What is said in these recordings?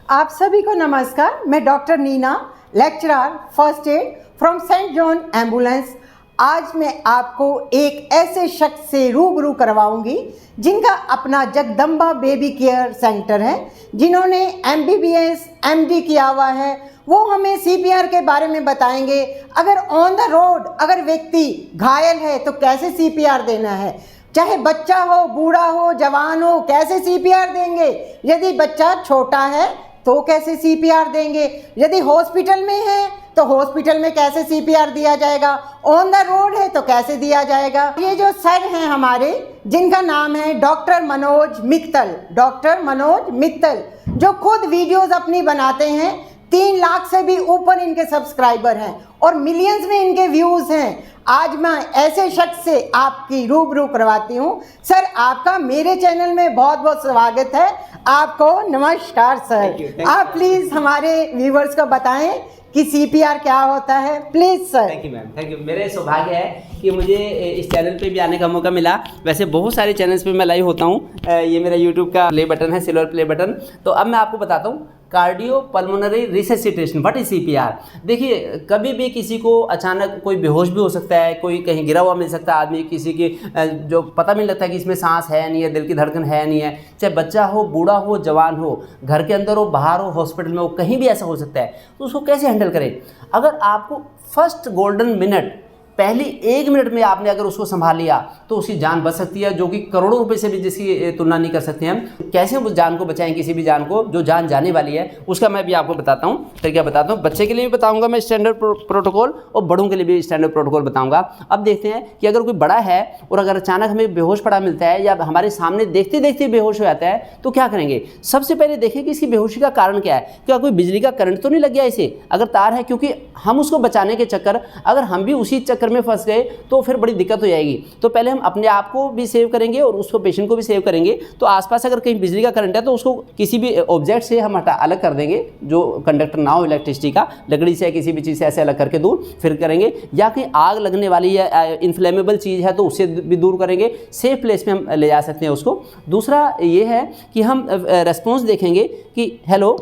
आप सभी को नमस्कार। मैं doctor Neena, lecturer first aid from Saint John Ambulance. आज मैं आपको एक ऐसे शख्स से रूबरू करवाऊंगी जिनका अपना जगदम्बा बेबी केयर सेंटर है, जिन्होंने MBBS MD किया हुआ है। वो हमें CPR के बारे में बताएंगे। अगर ऑन द रोड अगर व्यक्ति घायल है तो कैसे CPR देना है, चाहे बच्चा हो, बूढ़ा हो, जवान हो, कैसे CPR देंगे। यदि बच्चा छोटा है तो कैसे CPR देंगे, यदि हॉस्पिटल में है तो हॉस्पिटल में कैसे CPR दिया जाएगा, ऑन द रोड है तो कैसे दिया जाएगा। ये जो सर हैं हमारे, जिनका नाम है डॉक्टर मनोज मित्तल, डॉक्टर मनोज मित्तल, जो खुद वीडियोस अपनी बनाते हैं। 3 लाख से भी ऊपर इनके सब्सक्राइबर हैं और मिलियंस में इनके व्यूज़ हैं। आज मैं ऐसे शख्स से आपकी रूबरू करवाती हूँ। सर, आपका मेरे चैनल में बहुत बहुत स्वागत है। आपको नमस्कार सर। आप प्लीज़ हमारे व्यूवर्स को बताएं कि CPR क्या होता है, please sir. Thank you ma'am, thank you. मेरा सौभाग्य है कि मुझे इस चैनल पे भी आने का मौका मिला। वैसे बहुत सारे चैनल्स पे मैं लाइव होता हूँ। ये मेरा यूट्यूब का प्ले बटन है, सिल्वर प्ले बटन। तो अब मैं आपको बताता हूँ cardio pulmonary resuscitation, what is CPR। देखिए, कभी भी किसी को अचानक कोई बेहोश भी हो सकता है, कोई कहीं गिरा हुआ मिल सकता है आदमी, किसी की जो पता नहीं लगता कि इसमें सांस है नहीं है, दिल की धड़कन है नहीं है, चाहे बच्चा हो, बूढ़ा हो, जवान हो, घर के अंदर हो, बाहर हो, हॉस्पिटल में हो, कहीं भी ऐसा हो सकता है। तो उसको कैसे हैंडल करें। अगर आपको फर्स्ट गोल्डन मिनट, पहली 1 मिनट में आपने अगर उसको संभाल लिया तो उसकी जान बच सकती है, जो कि करोड़ों रुपए से भी जिसकी तुलना नहीं कर सकते हम। कैसे हम उस जान को बचाएं, किसी भी जान को जो जान जाने वाली है, उसका मैं भी आपको बताता हूँ, तरीका बताता हूँ। बच्चे के लिए भी बताऊँगा मैं स्टैंडर्ड प्रोटोकॉल, और बड़ों के लिए भी स्टैंडर्ड प्रोटोकॉल बताऊँगा। अब देखते हैं कि अगर कोई बड़ा है और अगर अचानक हमें बेहोश पड़ा मिलता है या हमारे सामने देखते देखते बेहोश हो जाता है तो क्या करेंगे। सबसे पहले देखें कि इसकी बेहोशी का कारण क्या है। क्या कोई बिजली का करंट तो नहीं लग गया इसे, अगर तार है, क्योंकि हम उसको बचाने के चक्कर, अगर हम भी उसी चक्कर में फंस गए तो फिर बड़ी दिक्कत हो जाएगी। तो पहले हम अपने आप को भी सेव करेंगे और उसको, पेशेंट को भी सेव करेंगे। तो आसपास अगर कहीं बिजली का करंट है तो उसको किसी भी ऑब्जेक्ट से हम अलग कर देंगे, जो कंडक्टर ना हो इलेक्ट्रिसिटी का, लकड़ी से, किसी भी चीज़ से ऐसे अलग करके दूर फिर करेंगे। या कहीं आग लगने वाली या इनफ्लेमेबल चीज़ है तो उससे भी दूर करेंगे। सेफ प्लेस में हम ले जा सकते हैं उसको। दूसरा ये है कि हम रेस्पॉन्स देखेंगे कि hello,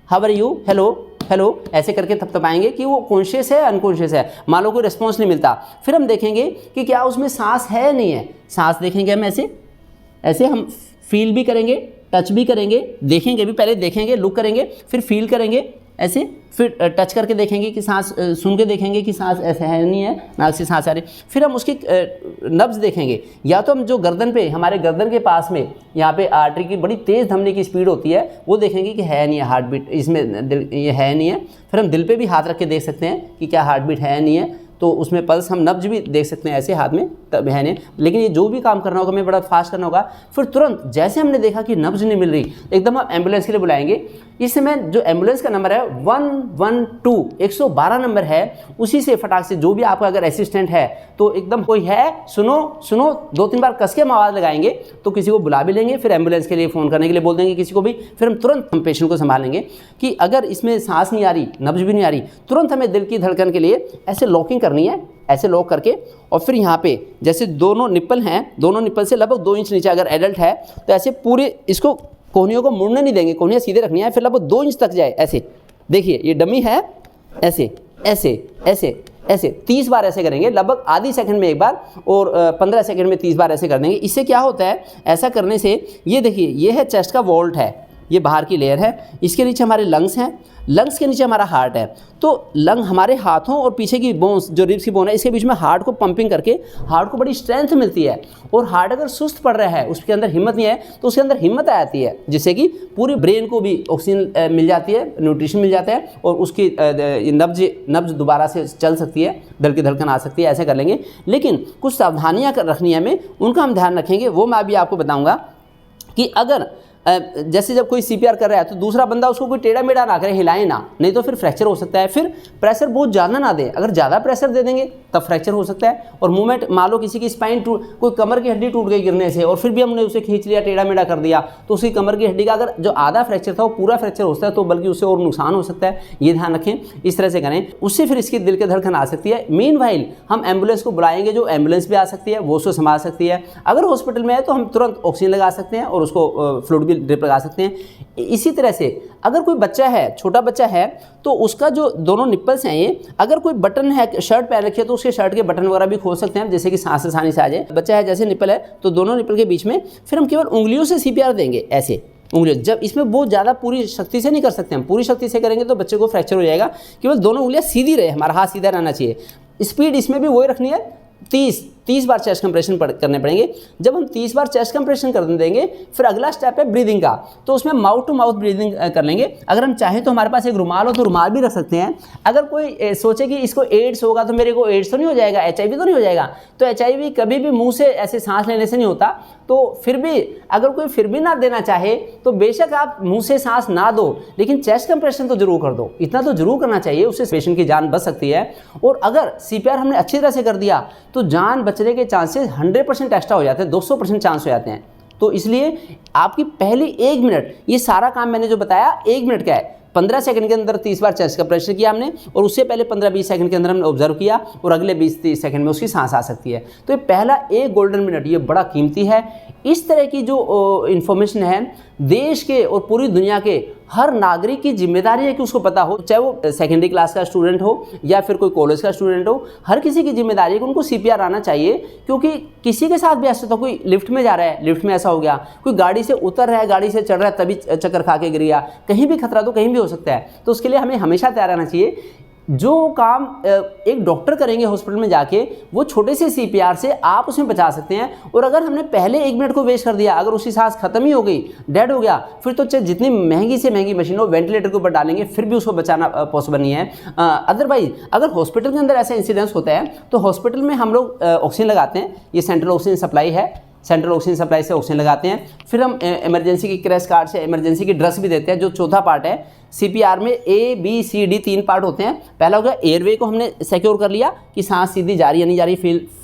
how are you, hello hello, ऐसे करके थपथपाएंगे कि वो कॉन्शियस है, अनकॉन्शियस है। मान लो कोई रिस्पॉन्स नहीं मिलता, फिर हम देखेंगे कि क्या उसमें सांस है नहीं है। सांस देखेंगे हम ऐसे ऐसे, हम फील भी करेंगे, टच भी करेंगे, देखेंगे भी, पहले देखेंगे, लुक करेंगे, फिर फील करेंगे ऐसे, फिर टच करके देखेंगे कि सांस, सुन के देखेंगे कि सांस ऐसे है नहीं है, नाक से सांस आ रही। फिर हम उसकी नब्ज़ देखेंगे। या तो हम जो गर्दन पे, हमारे गर्दन के पास में यहाँ पे आर्टरी की बड़ी तेज़ धमनी की स्पीड होती है, वो देखेंगे कि है नहीं है हार्ट बीट, इसमें दिल ये है नहीं है। फिर हम दिल पे भी हाथ रख के देख सकते हैं कि क्या हार्ट बीट है नहीं है, तो उसमें पल्स, हम नब्ज भी देख सकते हैं ऐसे हाथ में, तब है नहीं। लेकिन ये जो भी काम करना होगा हमें बड़ा फास्ट करना होगा। फिर तुरंत जैसे हमने देखा कि नब्ज नहीं मिल रही, एकदम हम एम्बुलेंस के लिए बुलाएंगे। इस समय जो एम्बुलेंस का नंबर है 112, 112 नंबर है, उसी से फटाक से जो भी आपका अगर असिस्टेंट है तो एकदम कोई है, सुनो सुनो, 2-3 बार कस के हम आवाज़ लगाएंगे तो किसी को बुला भी लेंगे। फिर एम्बुलेंस के लिए फ़ोन करने के लिए बोल देंगे किसी को भी। फिर हम तुरंत हम पेशेंट को संभालेंगे कि अगर इसमें सांस नहीं आ रही, नब्ज भी नहीं आ रही, तुरंत हमें दिल की धड़कन के लिए ऐसे लॉकिंग करनी है, ऐसे लॉक करके। और फिर यहाँ पे जैसे दोनों निप्पल हैं, दोनों निप्पल से लगभग 2 इंच नीचे अगर एडल्ट है तो ऐसे पूरे इसको, कोहनियों को मुड़ने नहीं देंगे, कोहनियाँ सीधे रखनी है। फिर लगभग 2 इंच तक जाए ऐसे। देखिए ये डमी है, ऐसे ऐसे ऐसे ऐसे 30 बार ऐसे करेंगे, लगभग आधी सेकंड में एक बार, और 15 सेकंड में 30 बार ऐसे कर देंगे। इससे क्या होता है, ऐसा करने से, ये देखिए ये है चेस्ट का वॉल्ट है, ये बाहर की लेयर है, इसके नीचे हमारे लंग्स हैं, लंग्स के नीचे हमारा हार्ट है। तो लंग हमारे हाथों और पीछे की बोन्स, जो रिब्स की बोन है, इसके बीच में हार्ट को पंपिंग करके हार्ट को बड़ी स्ट्रेंथ मिलती है। और हार्ट अगर सुस्त पड़ रहा है, उसके अंदर हिम्मत नहीं है, तो उसके अंदर हिम्मत आ जाती है, जिससे कि पूरी ब्रेन को भी ऑक्सीजन मिल जाती है, न्यूट्रिशन मिल जाता है, और उसकी नब्ज दोबारा से चल सकती है, दिल की धड़कन आ सकती है। ऐसे कर लेंगे। लेकिन कुछ सावधानियाँ रखनी है हमें, उनका हम ध्यान रखेंगे। वो मैं अभी आपको बताऊँगा कि अगर जैसे जब कोई CPR कर रहा है तो दूसरा बंदा उसको कोई टेढ़ा मेढ़ा ना करे, हिलाए ना, नहीं तो फिर फ्रैक्चर हो सकता है। फिर प्रेशर बहुत ज़्यादा ना दें, अगर ज़्यादा प्रेशर दे देंगे तब फ्रैक्चर हो सकता है। और मूवमेंट, मान लो किसी की स्पाइन टूट, कोई कमर की हड्डी टूट गई गिरने से, और फिर भी हमने उसे खींच लिया, टेढ़ा मेढ़ा कर दिया, तो उसकी कमर की हड्डी का अगर जो आधा फ्रैक्चर था वो पूरा फ्रैक्चर हो सकता है, तो बल्कि उससे और नुकसान हो सकता है। ये ध्यान रखें, इस तरह से करें, उससे फिर इसकी दिल की धड़कन आ सकती है। मीनवाइल हम एम्बुलेंस को बुलाएंगे, जो एम्बुलेंस भी आ सकती है, वो उसको संभाल सकती है। अगर हॉस्पिटल में है तो हम तुरंत ऑक्सीजन लगा सकते हैं और उसको फ्लूइड भी ड्रिप लगा सकते हैं। इसी तरह से अगर कोई बच्चा है, छोटा बच्चा है, तो उसका जो दोनों निप्पल्स हैं ये, अगर कोई बटन है, शर्ट पहन रखी है तो उसके शर्ट के बटन वगैरह भी खोल सकते हैं, जैसे कि सांस आसानी से आ जाए। बच्चा है जैसे निप्पल है तो दोनों निप्पल के बीच में फिर हम केवल उंगलियों से CPR देंगे, ऐसे उंगलियों। जब इसमें बहुत ज़्यादा पूरी शक्ति से नहीं कर सकते हम, पूरी शक्ति से करेंगे तो बच्चे को फ्रैक्चर हो जाएगा। केवल दोनों उंगलियां सीधी रहे, हमारा हाथ सीधा रहना चाहिए। स्पीड इसमें भी वही रखनी है, 30 बार चेस्ट कंप्रेशन करने पड़ेंगे। जब हम 30 बार चेस्ट कंप्रेशन कर देंगे फिर अगला स्टेप है ब्रीदिंग का, तो उसमें माउथ टू माउथ ब्रीदिंग कर लेंगे। अगर हम चाहें तो हमारे पास एक रुमाल हो तो रुमाल भी रख सकते हैं। अगर कोई सोचे कि इसको एड्स होगा तो मेरे को एड्स तो नहीं हो जाएगा, HIV तो नहीं हो जाएगा, तो HIV कभी भी मुंह से ऐसे सांस लेने से नहीं होता। तो फिर भी अगर कोई फिर भी ना देना चाहे तो बेशक आप मुंह से सांस ना दो, लेकिन चेस्ट कंप्रेशन तो जरूर कर दो, इतना तो जरूर करना चाहिए, उससे पेशेंट की जान बच सकती है। और अगर CPR हमने अच्छी तरह से कर दिया तो जान बचने के चांसेस 100% एक्स्ट्रा हो जाते हैं, 200% चांस हो जाते हैं। तो इसलिए आपकी पहली 1 मिनट, ये सारा काम मैंने जो बताया 1 मिनट का है। 15 सेकंड के अंदर 30 बार चेस्ट कंप्रेशन किया हमने, और उससे पहले 15-20 सेकंड के अंदर हमने ऑब्जर्व किया, और अगले 20-30 सेकंड में उसकी सांस आ सकती है। तो ये पहला 1 गोल्डन मिनट ये बड़ा कीमती है। इस तरह की जो इन्फॉर्मेशन है देश के और पूरी दुनिया के हर नागरिक की जिम्मेदारी है कि उसको पता हो, चाहे वो सेकेंडरी क्लास का स्टूडेंट हो या फिर कोई कॉलेज का स्टूडेंट हो। हर किसी की जिम्मेदारी है कि उनको CPR आना चाहिए, क्योंकि किसी के साथ भी ऐसा होता, कोई लिफ्ट में जा रहा है, लिफ्ट में ऐसा हो गया, कोई गाड़ी से उतर रहा है, गाड़ी से चढ़ रहा है, तभी चक्कर खा के गिर गया, कहीं भी खतरा तो कहीं भी हो सकता है। तो उसके लिए हमें हमेशा तैयार रहना चाहिए। जो काम एक डॉक्टर करेंगे हॉस्पिटल में जाके, वो छोटे से CPR से आप उसमें बचा सकते हैं। और अगर हमने पहले 1 मिनट को वेस्ट कर दिया, अगर उसकी सांस खत्म ही हो गई, डेड हो गया, फिर तो चाहे जितनी महंगी से महंगी मशीन हो, वेंटिलेटर के ऊपर डालेंगे, फिर भी उसको बचाना पॉसिबल नहीं है। अदरवाइज अगर हॉस्पिटल के अंदर ऐसा इंसिडेंस होता है तो हॉस्पिटल में हम लोग ऑक्सीजन लगाते हैं, ये सेंट्रल ऑक्सीजन सप्लाई है, सेंट्रल ऑक्सीजन सप्लाई से ऑक्सीजन लगाते हैं। फिर हम इमरजेंसी की क्रैश कार्ड से इमरजेंसी की ड्रग्स भी देते हैं। जो चौथा पार्ट है CPR में A, B, C, D 3 part होते हैं। पहला हो गया एयरवे को हमने सिक्योर कर लिया कि सांस सीधी जा रही है नहीं जा रही,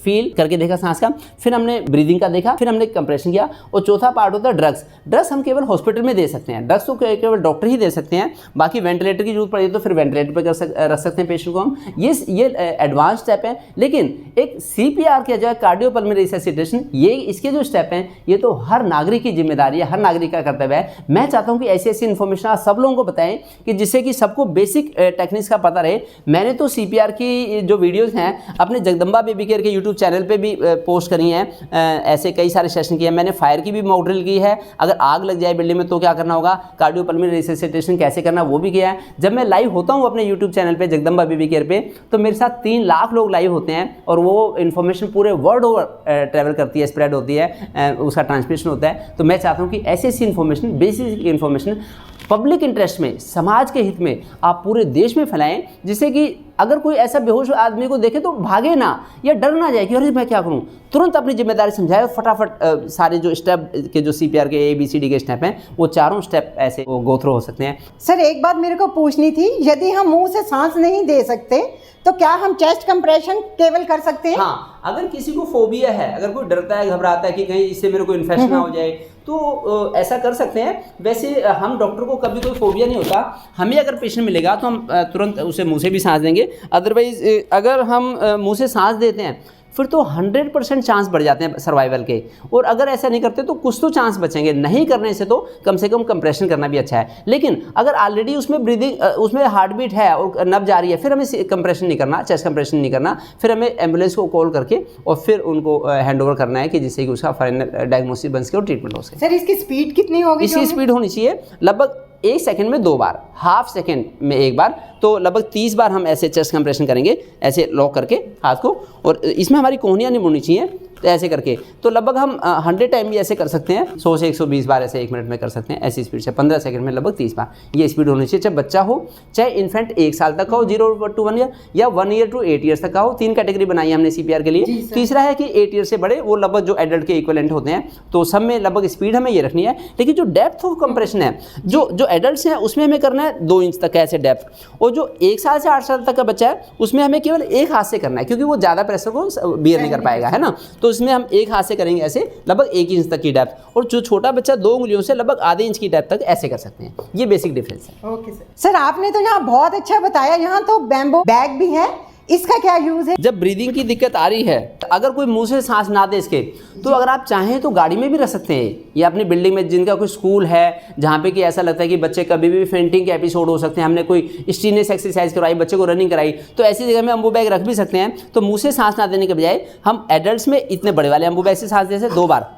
फील करके देखा सांस का, फिर हमने ब्रीदिंग का देखा, फिर हमने कंप्रेशन किया। और चौथा पार्ट होता है ड्रग्स। ड्रग्स हम केवल हॉस्पिटल में दे सकते हैं, ड्रग्स तो केवल डॉक्टर ही दे सकते हैं, बाकी वेंटिलेटर की जरूरत पड़ी तो फिर वेंटिलेटर पर रख सकते हैं पेशेंट को हम। ये एडवांस स्टेप है। लेकिन एक CPR किया जाए, कार्डियोपल्मोनरी रिससिटेशन, ये इसके जो स्टेप हैं ये तो हर नागरिक की जिम्मेदारी है, हर नागरिक का कर्तव्य है। मैं चाहता हूँ कि ऐसी ऐसी इन्फॉर्मेशन आप सब लोगों को बताएं कि जिससे कि सबको बेसिक टेक्निक्स का पता रहे। मैंने तो CPR की जो वीडियोस हैं अपने जगदम्बा बेबी केयर के यूट्यूब चैनल पे भी पोस्ट करी हैं। ऐसे कई सारे सेशन किए हैं मैंने। फायर की भी मॉक ड्रिल की है, अगर आग लग जाए बिल्डिंग में तो क्या करना होगा, कार्डियोपल्मोनरी रिससिटेशन कैसे करना, वो भी किया है। जब मैं लाइव होता हूँ अपने यूट्यूब चैनल पर जगदम्बा बेबी केयर पे, तो मेरे साथ 3 लाख लोग लाइव होते हैं, और वो इन्फॉर्मेशन पूरे वर्ल्ड ओवर ट्रैवल करती है, स्प्रेड होती है, उसका ट्रांसमिशन होता है। तो मैं चाहता हूँ कि ऐसी ऐसी information, basic information public interest में, समाज के हित में आप पूरे देश में फैलाएं, जिससे कि अगर कोई ऐसा बेहोश आदमी को देखे तो भागे ना या डर ना जाए कि अरे मैं क्या करूं, तुरंत अपनी जिम्मेदारी समझाए और फटाफट सारे जो स्टेप के जो CPR के ABCD के स्टेप हैं वो चारों स्टेप ऐसे वो गो थ्रू हो सकते हैं। सर एक बात मेरे को पूछनी थी, यदि हम मुंह से सांस नहीं दे सकते तो क्या हम चेस्ट कंप्रेशन केवल कर सकते हैं? हाँ, अगर किसी को फोबिया है, अगर कोई डरता है, घबराता है कि कहीं इससे मेरे को इन्फेक्शन ना हो जाए, तो ऐसा कर सकते हैं। वैसे हम डॉक्टर को कभी कोई फोबिया नहीं होता, हमें अगर पेशेंट मिलेगा तो हम तुरंत उसे मुंह से भी सांस देंगे। अदरवाइज अगर हम मुंह से सांस देते हैं फिर तो 100% चांस बढ़ जाते हैं सर्वाइवल के, और अगर ऐसा नहीं करते तो कुछ तो चांस बचेंगे। नहीं करने से कम कंप्रेशन करना भी अच्छा है। लेकिन अगर ऑलरेडी उसमें ब्रीदिंग, उसमें हार्ट बीट है और नब्ज जा रही है, फिर हमें कंप्रेशन नहीं करना, चेस्ट कंप्रेशन नहीं करना, फिर हमें एम्बुलेंस को कॉल करके और फिर उनको हैंड ओवर करना है कि जिससे कि उसका फाइनल डायग्नोसिस बन सके और ट्रीटमेंट हो सके। सर इसकी स्पीड कितनी होगी? इसकी स्पीड होनी चाहिए लगभग 1 सेकंड में 2 बार, हाफ सेकंड में 1 बार, तो लगभग 30 बार हम ऐसे चेस्ट कंप्रेशन करेंगे, ऐसे लॉक करके हाथ को, और इसमें हमारी कोहनियाँ नहीं मुड़नी चाहिए, तो ऐसे करके तो लगभग हम 100 टाइम भी ऐसे कर सकते हैं। 100 से 120 बार ऐसे 1 मिनट में कर सकते हैं, ऐसी स्पीड से 15 सेकंड में लगभग 30 बार ये स्पीड होनी चाहिए। चाहे बच्चा हो, चाहे इन्फेंट 1 साल तक का हो, 0 to 1 ईयर, या 1 ईयर to 8 ईयर्स तक का हो। 3 कैटेगरी बनाई है हमने CPR के लिए। तीसरा है कि 8 ईयर से बड़े, वो लगभग जो एडल्ट के इक्विवेलेंट होते हैं। तो सब में लगभग स्पीड हमें ये रखनी है। लेकिन जो डेप्थ ऑफ कंप्रेशन है, जो एडल्ट्स हैं उसमें हमें करना है 2 इंच तक ऐसे डेप्थ, और जो 1 साल से 8 साल तक का बच्चा है उसमें हमें केवल एक हाथ से करना है, क्योंकि वो ज़्यादा प्रेशर को बियर नहीं कर पाएगा, है ना। तो इसमें हम एक हाथ से करेंगे ऐसे लगभग 1 इंच तक की डेप्थ, और जो छोटा बच्चा 2 उंगलियों से लगभग आधे इंच की डेप्थ तक ऐसे कर सकते हैं। ये बेसिक डिफरेंस है। Okay sir. सर आपने तो यहाँ बहुत अच्छा बताया, यहाँ तो बैम्बो बैग भी है, इसका क्या यूज़ है? जब ब्रीदिंग की दिक्कत आ रही है, अगर कोई मुंह से सांस ना दे इसके, तो अगर आप चाहें तो गाड़ी में भी रख सकते हैं, या अपनी बिल्डिंग में जिनका कोई स्कूल है जहाँ पे कि ऐसा लगता है कि बच्चे कभी भी फेंटिंग के एपिसोड हो सकते हैं, हमने कोई स्टीनेस एक्सरसाइज करवाई, बच्चे को रनिंग कराई, तो ऐसी जगह में अम्बू बैग रख भी सकते हैं। तो मुँह से सांस ना देने के बजाय हम एडल्ट में इतने बड़े वाले अम्बू बैग से सांस दे सकते 2 बार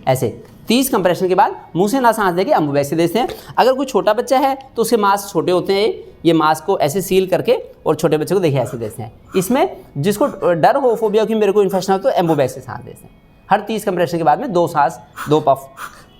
ऐसे 30 कंप्रेशन के बाद मुंह से ना सांस देके अम्बू बैग से देते हैं। अगर कोई छोटा बच्चा है तो उसके मास्क छोटे होते हैं, ये मास्क को ऐसे सील करके और छोटे बच्चे को देखिए ऐसे देते हैं। इसमें जिसको डर हो, फोबिया कि मेरे को इन्फेक्शन हो, तो एम्बू बैग से सांस देते हैं। हर 30 कंप्रेशन के बाद में 2 सांस 2 पफ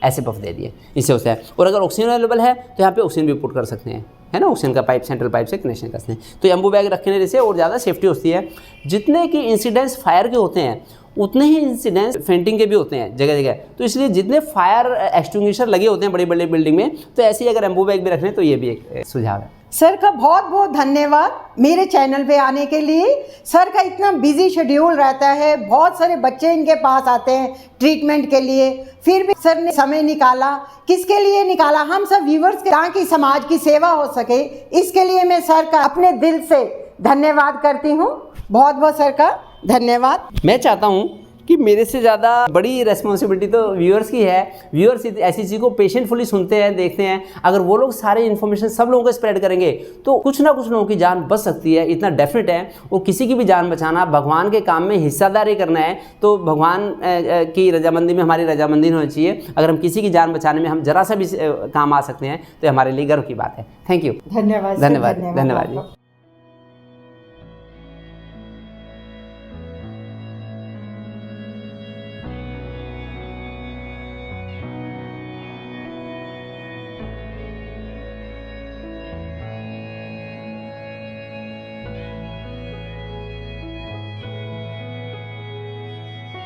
ऐसे पफ दे दिए, इससे होता है। और अगर ऑक्सीजन अवेलेबल है तो यहाँ पे ऑक्सीजन भी पुट कर सकते हैं, है ना, ऑक्सीजन का पाइप सेंट्रल पाइप से कनेक्शन करते हैं। तो एम्बू बैग रखने से और ज़्यादा सेफ्टी होती है। जितने की इंसिडेंट्स फायर के होते हैं उतने ही इंसिडेंट्स फेंटिंग के भी होते हैं जगह जगह, तो इसलिए जितने फायर एक्सटिंग्विशर लगे होते हैं बड़ी बड़ी बिल्डिंग में, तो ऐसे ही अगर एम्बू बैग भी रखने तो ये भी एक सुझाव है। सर का बहुत बहुत धन्यवाद मेरे चैनल पे आने के लिए। सर का इतना बिजी शेड्यूल रहता है, बहुत सारे बच्चे इनके पास आते हैं ट्रीटमेंट के लिए, फिर भी सर ने समय निकाला। किसके लिए निकाला? हम सब व्यूवर्स के, ताकि समाज की सेवा हो सके। इसके लिए मैं सर का अपने दिल से धन्यवाद करती हूँ। बहुत बहुत सर का धन्यवाद। मैं चाहता हूँ कि मेरे से ज़्यादा बड़ी रेस्पॉन्सिबिलिटी तो व्यूअर्स की है। व्यूअर्स ऐसी चीज़ को पेशेंटफुली सुनते हैं, देखते हैं। अगर वो लोग सारे इन्फॉर्मेशन सब लोगों को स्प्रेड करेंगे तो कुछ ना कुछ लोगों की जान बच सकती है, इतना डेफिनेट है। और किसी की भी जान बचाना, भगवान के काम में हिस्सादारी करना है, तो भगवान की रजामंदी में हमारी रजामंदी होनी चाहिए। अगर हम किसी की जान बचाने में हम जरा सा भी काम आ सकते हैं तो हमारे लिए गर्व की बात है। Thank you. धन्यवाद। धन्यवाद। धन्यवाद जी।